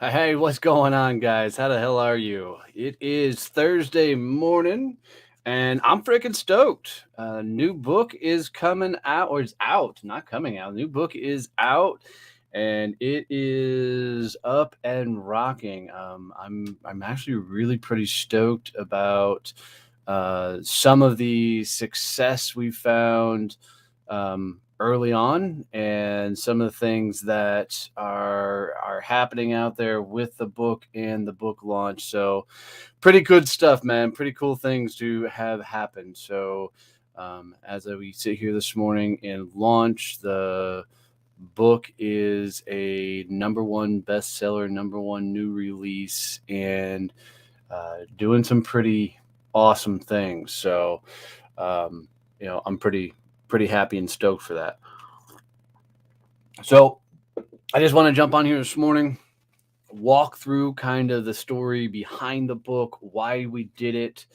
Hey, what's going on, guys? How the hell are you? It is Thursday morning, and I'm freaking stoked. New book is coming out, or is out, not coming out. New book is out, and it is up and rocking. I'm actually really pretty stoked about some of the success we found early on, and some of the things that are happening out there with the book and the book launch. So, pretty good stuff, man. Pretty cool things to have happened. So, as we sit here this morning and launch, the book is a number one bestseller, number one new release, and doing some pretty awesome things. So, I'm pretty happy and stoked for that. So, I just want to jump on here this morning, walk through kind of the story behind the book, why we did it,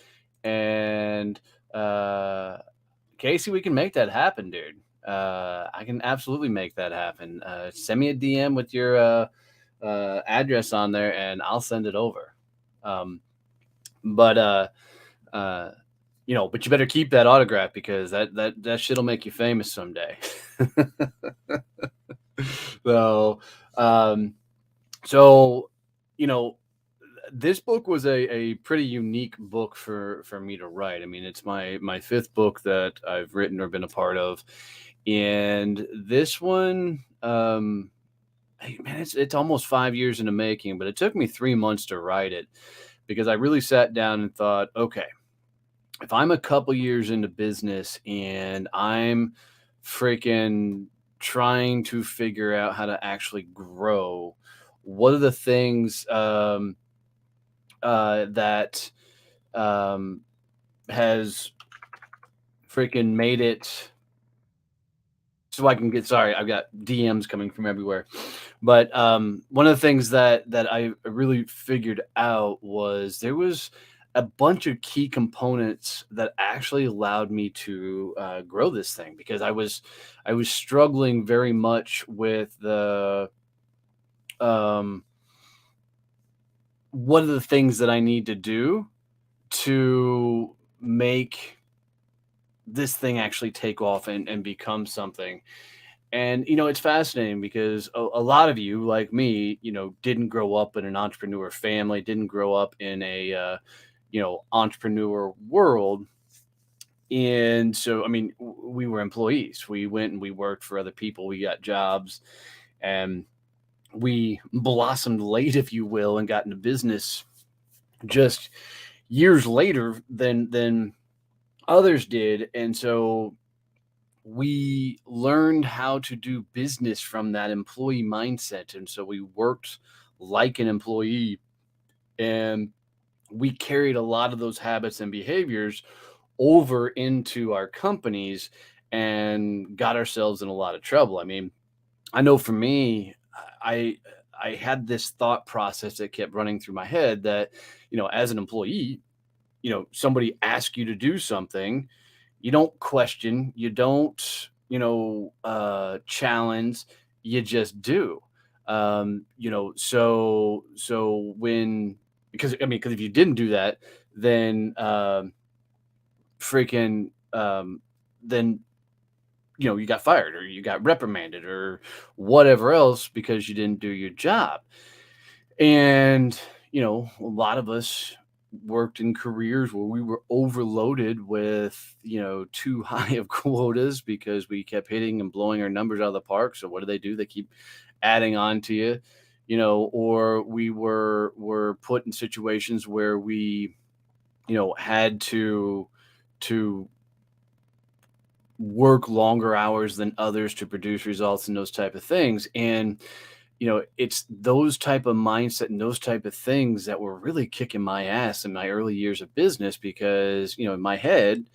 and Casey, we can make that happen, dude. I can absolutely make that happen. Send me a DM with your address on there, and I'll send it over. Um, but uh, but you better keep that autograph because that shit'll make you famous someday. so, um, so you know, this book was a pretty unique book for me to write. I mean, it's my fifth book that I've written or been a part of, and this one, hey, man, it's almost 5 years in the making, but it took me 3 months to write it because I really sat down and thought, okay, if I'm a couple years into business and I'm freaking trying to figure out how to actually grow, what are the things that um, has freaking made it so I can get sorry, I've got DMs coming from everywhere. But one of the things that I really figured out was there was a bunch of key components that actually allowed me to grow this thing because I was struggling very much with the um, what are the things that I need to do to make this thing actually take off and become something. And it's fascinating because a lot of you, like me, didn't grow up in an entrepreneur family, didn't grow up in a entrepreneur world. And so, I mean, we were employees. We went and we worked for other people. We got jobs, and we blossomed late, if you will, and got into business just years later than others did. And so we learned how to do business from that employee mindset. And so we worked like an employee, and we carried a lot of those habits and behaviors over into our companies and got ourselves in a lot of trouble. I mean, I know for me, I I had this thought process that kept running through my head that, as an employee, somebody asks you to do something, you don't question, you don't, challenge, you just do. So when because I mean, because if you didn't do that, then freaking then you got fired or you got reprimanded or whatever else because you didn't do your job. And, a lot of us worked in careers where we were overloaded with, too high of quotas because we kept hitting and blowing our numbers out of the park. So what do? They keep adding on to you, or we were put in situations where we, had to work longer hours than others to produce results and those type of things. And it's those type of mindset and those type of things that were really kicking my ass in my early years of business because, in my head,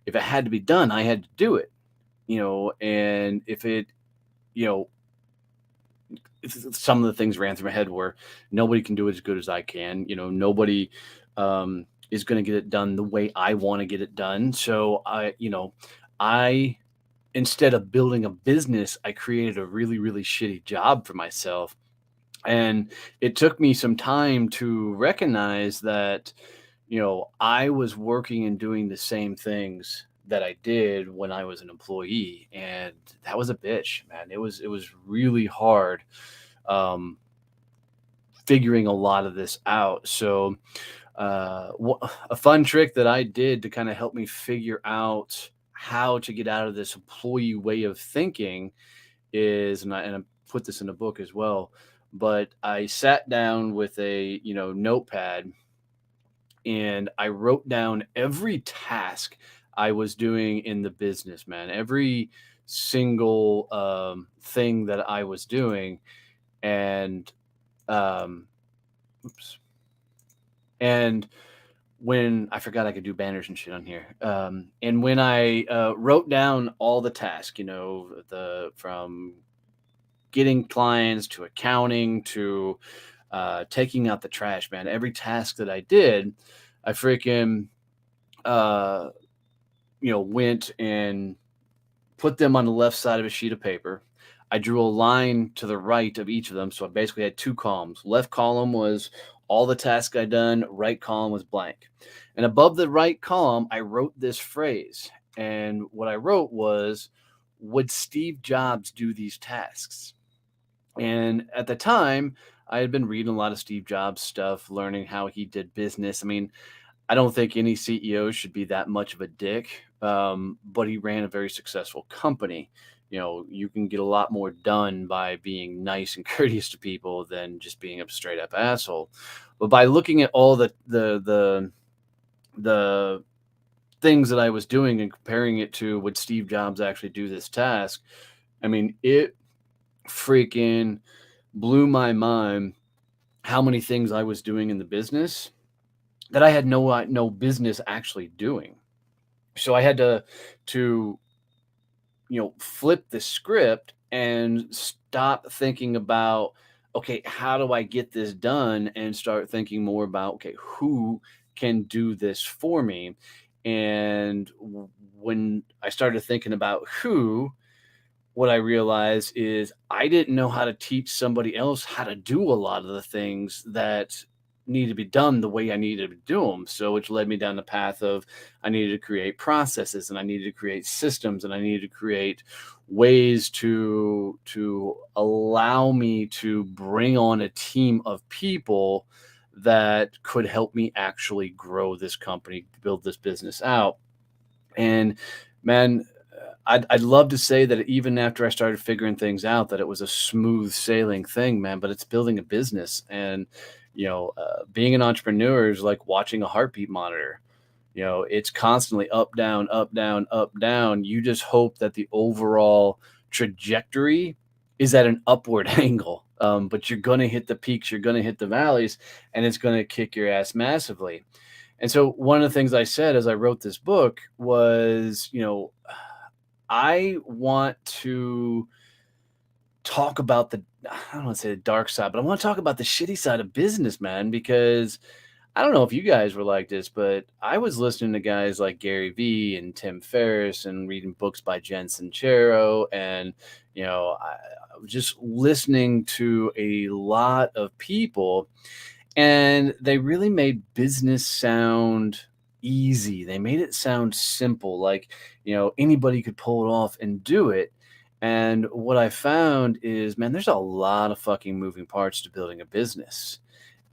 if it had to be done, I had to do it, and if it, you know, some of the things ran through my head were nobody can do it as good as I can, nobody is going to get it done the way I want to get it done. So I, instead of building a business, I created a really, really shitty job for myself. And it took me some time to recognize that, I was working and doing the same things that I did when I was an employee. And that was a bitch, man. It was really hard um, figuring a lot of this out. So, a fun trick that I did to kind of help me figure out how to get out of this employee way of thinking is, and I put this in a book as well, but I sat down with a notepad, and I wrote down every task I was doing in the business, man. Every single thing that I was doing, and um, oops, and when I forgot I could do banners and shit on here. And when I wrote down all the tasks, the from getting clients to accounting to taking out the trash, man, every task that I did, I freaking uh, went and put them on the left side of a sheet of paper. I drew a line to the right of each of them. So I basically had two columns. Left column was all the tasks I done, right column was blank. And above the right column, I wrote this phrase. And what I wrote was, would Steve Jobs do these tasks? And at the time, I had been reading a lot of Steve Jobs stuff, learning how he did business. I mean, I don't think any CEO should be that much of a dick, but he ran a very successful company. You can get a lot more done by being nice and courteous to people than just being a straight up asshole. But by looking at all the things that I was doing and comparing it to would Steve Jobs actually do this task, I mean, it freaking blew my mind how many things I was doing in the business that I had no business actually doing. So I had to flip the script and stop thinking about, okay, how do I get this done, and start thinking more about, okay, who can do this for me. And when I started thinking about who, what I realized is I didn't know how to teach somebody else how to do a lot of the things that need to be done the way I needed to do them. So which led me down the path of I needed to create processes, and I needed to create systems, and I needed to create ways to allow me to bring on a team of people that could help me actually grow this company, build this business out. And man, I'd love to say that even after I started figuring things out, that it was a smooth sailing thing, man. But it's building a business, and being an entrepreneur is like watching a heartbeat monitor. It's constantly up, down, up, down, up, down. You just hope that the overall trajectory is at an upward angle. But you're gonna hit the peaks, you're gonna hit the valleys, and it's gonna kick your ass massively. And so one of the things I said as I wrote this book was, I want to talk about I don't want to say the dark side, but I want to talk about the shitty side of business, man, because I don't know if you guys were like this, but I was listening to guys like Gary Vee and Tim Ferriss and reading books by Jen Sincero. And, I was just listening to a lot of people, and they really made business sound easy. They made it sound simple, like, anybody could pull it off and do it. And what I found is, man, there's a lot of fucking moving parts to building a business.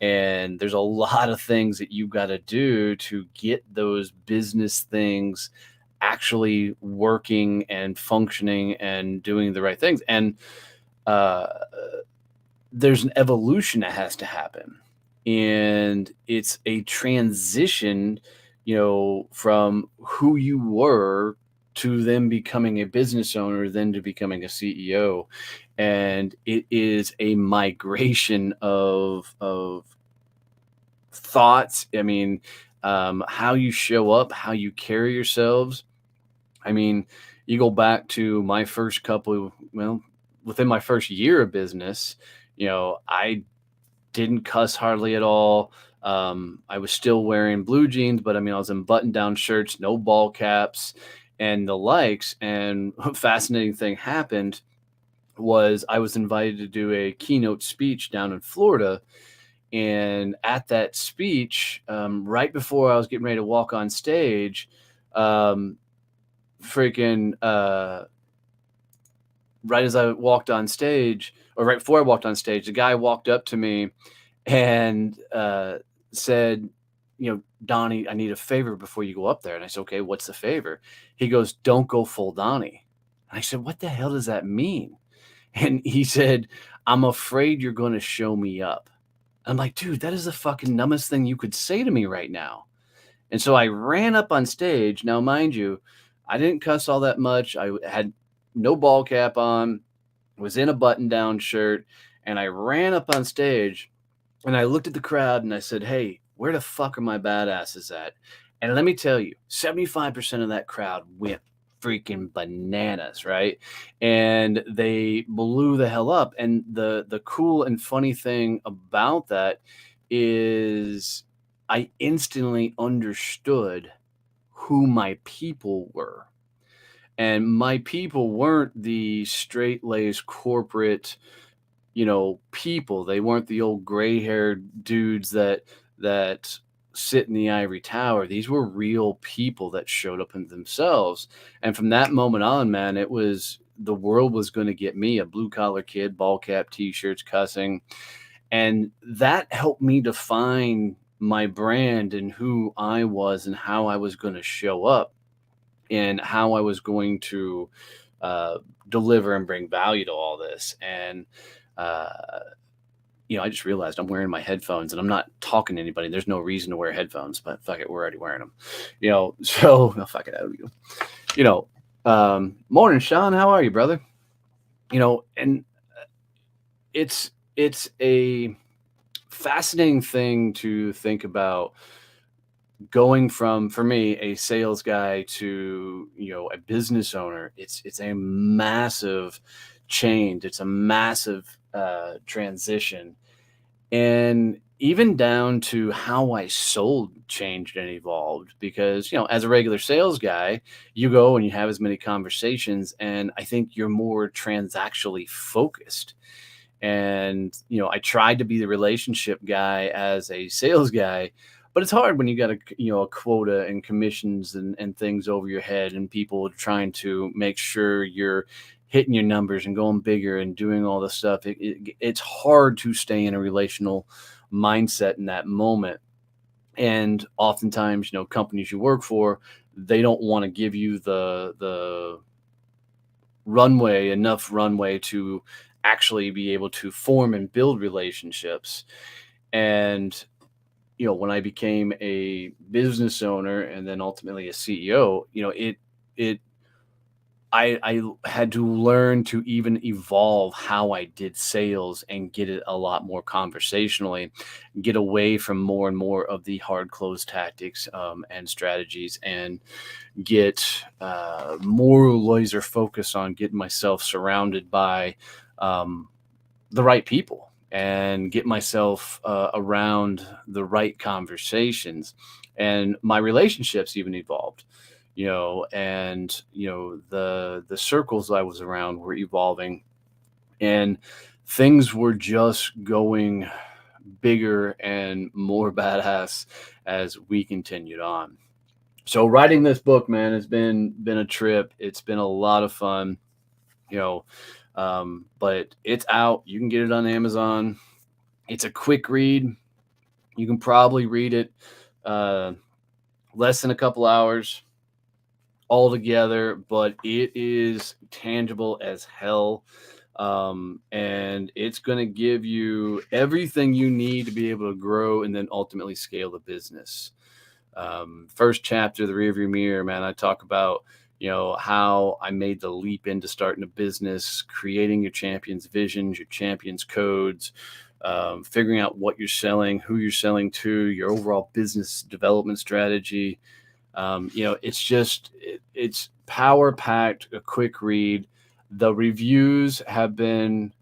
And there's a lot of things that you've got to do to get those business things actually working and functioning and doing the right things. And uh, there's an evolution that has to happen, and it's a transition, from who you were to them becoming a business owner, then to becoming a CEO. And it is a migration of thoughts. I mean, how you show up, how you carry yourselves. I mean, you go back to my first couple, well, within my first year of business, I didn't cuss hardly at all. I was still wearing blue jeans, but I mean, I was in button down shirts, no ball caps, and the likes. And a fascinating thing happened. was I was invited to do a keynote speech down in Florida. And at that speech, right before I was getting ready to walk on stage, um, freaking right as I walked on stage, or right before I walked on stage, the guy walked up to me and said, Donnie, I need a favor before you go up there. And I said, okay, what's the favor? He goes, don't go full Donnie. And I said, what the hell does that mean? And he said, I'm afraid you're going to show me up. I'm like, dude, that is the fucking dumbest thing you could say to me right now. And so I ran up on stage. Now, mind you, I didn't cuss all that much. I had no ball cap on, was in a button down shirt, and I ran up on stage and I looked at the crowd and I said, hey, where the fuck are my badasses at? And let me tell you, 75% of that crowd went freaking bananas, right? And they blew the hell up. And the cool and funny thing about that is I instantly understood who my people were. And my people weren't the straight laced corporate, people. They weren't the old gray-haired dudes that sit in the ivory tower. These were real people that showed up in themselves. And from that moment on, man, it was the world was going to get me, a blue collar kid, ball cap, t-shirts, cussing. And that helped me define my brand and who I was and how I was going to show up and how I was going to uh, deliver and bring value to all this. And uh, I just realized I'm wearing my headphones and I'm not talking to anybody. There's no reason to wear headphones, but fuck it, we're already wearing them. So no, fuck it, out of you. Morning, Sean. How are you, brother? And it's a fascinating thing to think about going from, for me, a sales guy to a business owner. It's a massive change. It's a massive transition, and even down to how I sold changed and evolved because as a regular sales guy, you go and you have as many conversations, and I think you're more transactionally focused. And I tried to be the relationship guy as a sales guy, but it's hard when you got a quota and commissions and things over your head, and people trying to make sure you're hitting your numbers and going bigger and doing all this stuff. It's hard to stay in a relational mindset in that moment. And oftentimes, companies you work for, they don't want to give you the enough runway to actually be able to form and build relationships. And when I became a business owner and then ultimately a CEO, it I had to learn to even evolve how I did sales and get it a lot more conversationally, get away from more and more of the hard close tactics and strategies, and get more laser focus on getting myself surrounded by um, the right people and get myself around the right conversations. And my relationships even evolved, and the circles I was around were evolving, and things were just going bigger and more badass as we continued on. So writing this book, man, has been a trip. It's been a lot of fun, you know. But it's out. You can get it on Amazon. It's a quick read. You can probably read it uh, less than a couple hours altogether, but it is tangible as hell. And it's going to give you everything you need to be able to grow and then ultimately scale the business. First chapter, the rearview mirror, man, I talk about how I made the leap into starting a business, creating your champion's visions, your champion's codes, figuring out what you're selling, who you're selling to, your overall business development strategy. It's power packed, a quick read. The reviews have been.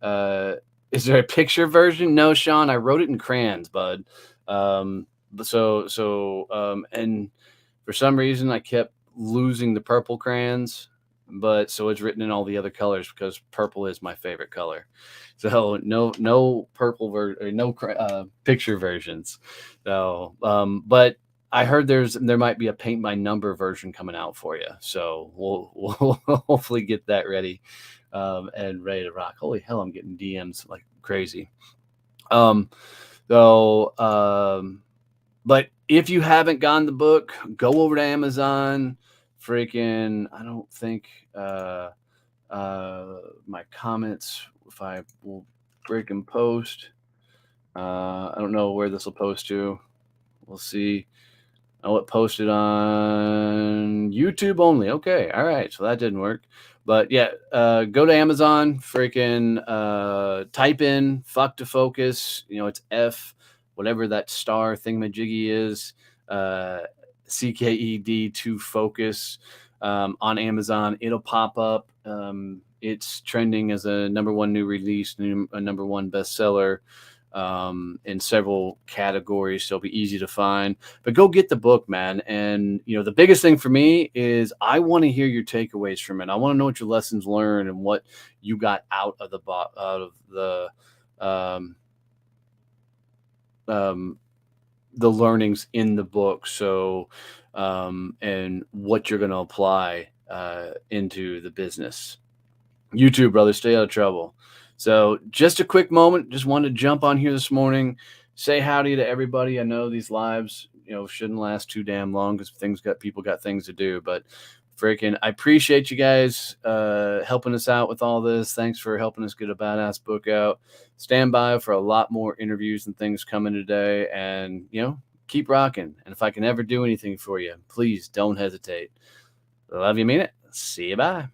Is there a picture version? No, Sean, I wrote it in crayons, bud. And for some reason I kept losing the purple crayons. but so it's written in all the other colors because purple is my favorite color. So no purple or no picture versions. So but I heard there might be a paint by number version coming out for you. So we'll hopefully get that ready and ready to rock. Holy hell, I'm getting DMs like crazy. Um so but if you haven't gotten the book, go over to Amazon. Freaking, I don't think my comments, if I will freaking post, I don't know where this will post to. We'll see. Oh, it posted on YouTube only. Okay. All right. So that didn't work. But yeah, go to Amazon, freaking type in fuck to focus. You know, it's F, whatever that star thingamajiggy is, uh, CKED to focus on Amazon. It'll pop up. It's trending as a number one new release, a number one bestseller in several categories. So it'll be easy to find, but go get the book, man. And you know, the biggest thing for me is I want to hear your takeaways from it. I want to know what your lessons learned and what you got out of um, um, the learnings in the book. So and what you're going to apply into the business. You too, brother. Stay out of trouble. So, just a quick moment. Just wanted to jump on here this morning, say howdy to everybody. I know these lives, you know, shouldn't last too damn long because people got things to do. But freaking, I appreciate you guys helping us out with all this. Thanks for helping us get a badass book out. Stand by for a lot more interviews and things coming today, and you know, keep rocking. And if I can ever do anything for you, please don't hesitate. Love you, mean it. See you. Bye.